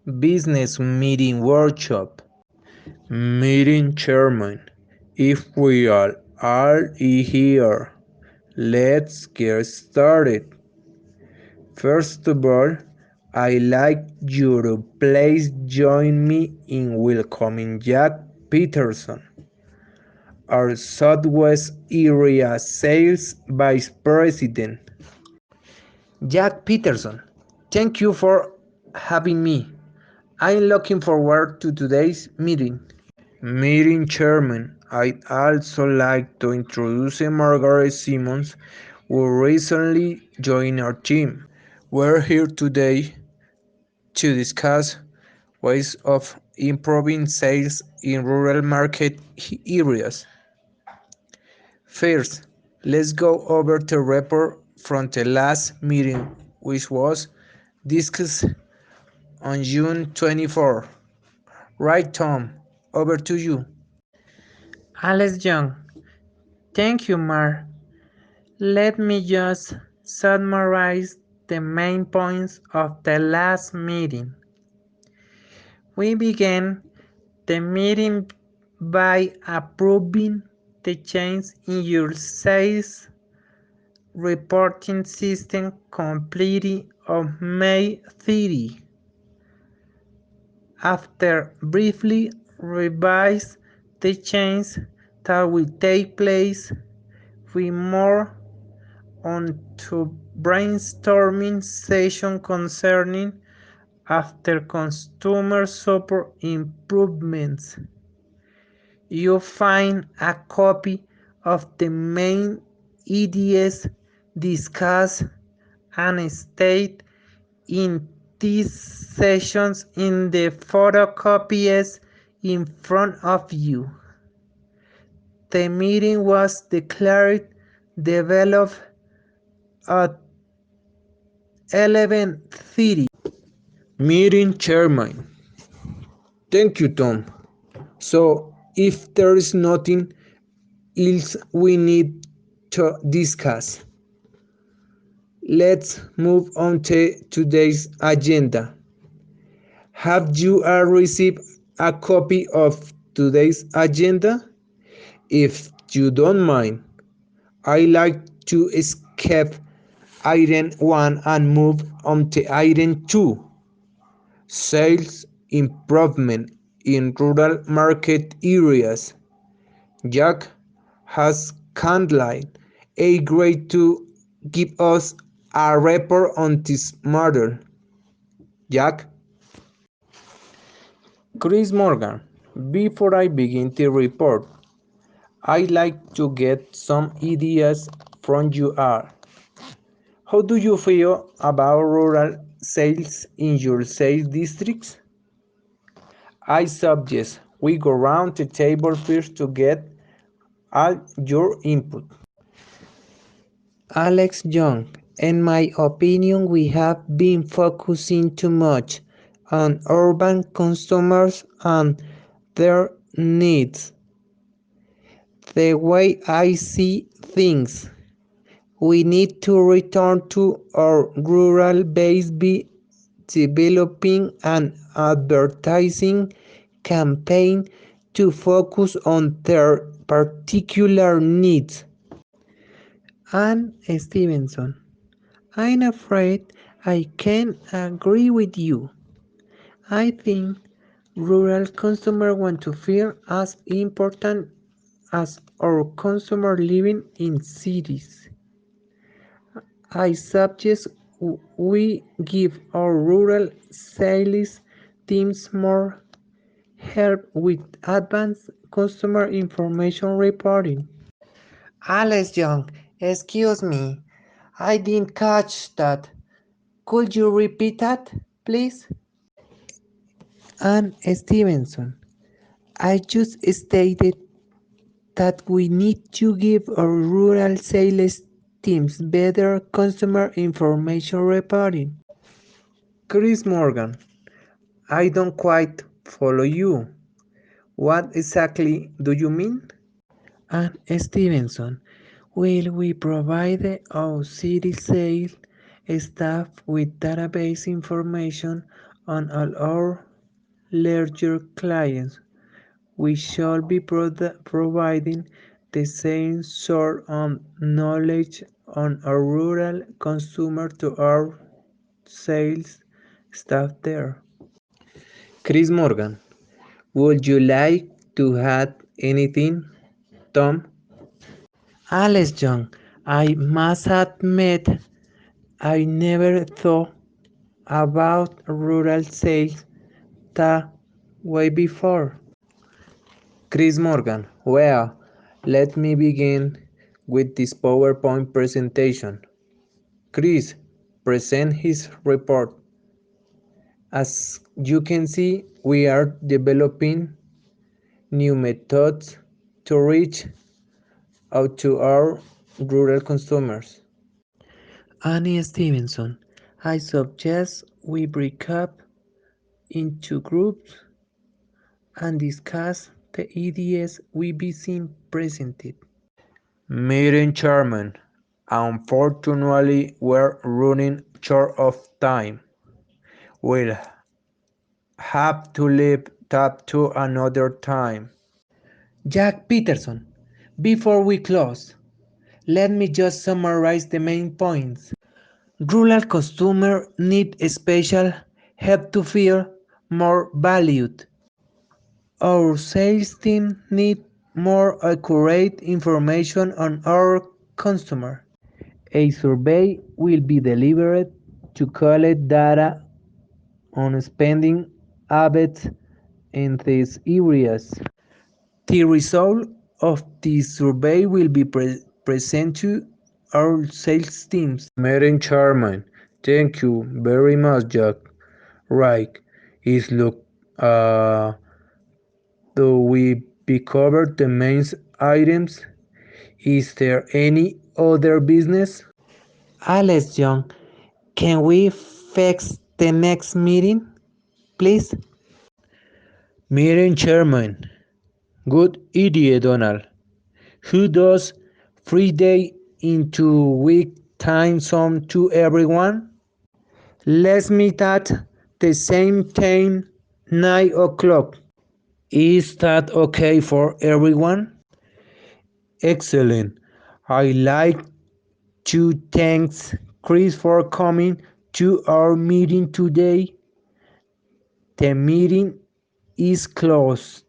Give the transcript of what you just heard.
Business meeting workshop. Meeting chairman. If we are all here, let's get started. First of all, I like you to please join me in welcoming Jack Peterson, our Southwest Area Sales Vice President. Jack Peterson, thank you for having me. I'm looking forward to today's meeting. Meeting Chairman, I'd also like to introduce Margaret Simmons, who recently joined our team. We're here today to discuss ways of improving sales in rural market areas. First, let's go over the report from the last meeting, which was discussed on June 24. Right, Tom, over to you. Alex Young, thank you, Mar. Let me just summarize the main points of the last meeting. We began the meeting by approving the change in your sales reporting system completely on May 30. After briefly revise the change that will take place, we moved on to brainstorming session concerning after customer support improvements. You find a copy of the main EDS discussed and stated in these sessions in the photocopies in front of you. The meeting was declared developed at 11:30. Meeting Chairman, thank you, Tom. So, if there is nothing else we need to discuss, let's move on to today's agenda. Have you all received a copy of today's agenda? If you don't mind, I like to skip item 1 and move on to item 2. Sales improvement in rural market areas. Jack has kindly agreed to give us a report on this matter. Jack? Chris Morgan, before I begin the report, I'd like to get some ideas from you all. How do you feel about rural sales in your sales districts? I suggest we go round the table first to get all your input. Alex Young, in my opinion, we have been focusing too much on urban customers and their needs. The way I see things, we need to return to our rural base by developing an advertising campaign to focus on their particular needs. Anne Stevenson, I'm afraid I can't agree with you. I think rural customers want to feel as important as our customers living in cities. I suggest we give our rural sales teams more help with advanced customer information reporting. Alex Young, excuse me, I didn't catch that. Could you repeat that, please? And Stevenson, I just stated that we need to give our rural sales teams better customer information reporting. Chris Morgan, I don't quite follow you. What exactly do you mean? And Stevenson, will we provide our city sales staff with database information on all our larger clients. We should be providing the same sort of knowledge on our rural consumer to our sales staff there. Chris Morgan, would you like to add anything, Tom? Alex Young, I must admit I never thought about rural sales that way before. Chris Morgan, well, let me begin with this PowerPoint presentation. Chris, present his report. As you can see, we are developing new methods to reach out to our rural consumers. Annie Stevenson, I suggest we break up into groups and discuss the ideas we be seen presented. Meeting Chairman, unfortunately we're running short of time. We'll have to leave that to another time. Jack Peterson, before we close, let me just summarize the main points. Rural consumers need special help to feel more valued. Our sales team need more accurate information on our customer. A survey will be delivered to collect data on spending habits in these areas. The result of this survey will be presented to our sales teams. Meeting Chairman, thank you very much, Jack. Right, is look, do we be covered the main items? Is there any other business? Alex Young, can we fix the next meeting, please? Meeting Chairman, good idea, Donald. Who does 3 day into week time zone to everyone? Let's meet at the same time, 9 o'clock. Is that okay for everyone? Excellent. I like to thank Chris for coming to our meeting today. The meeting is closed.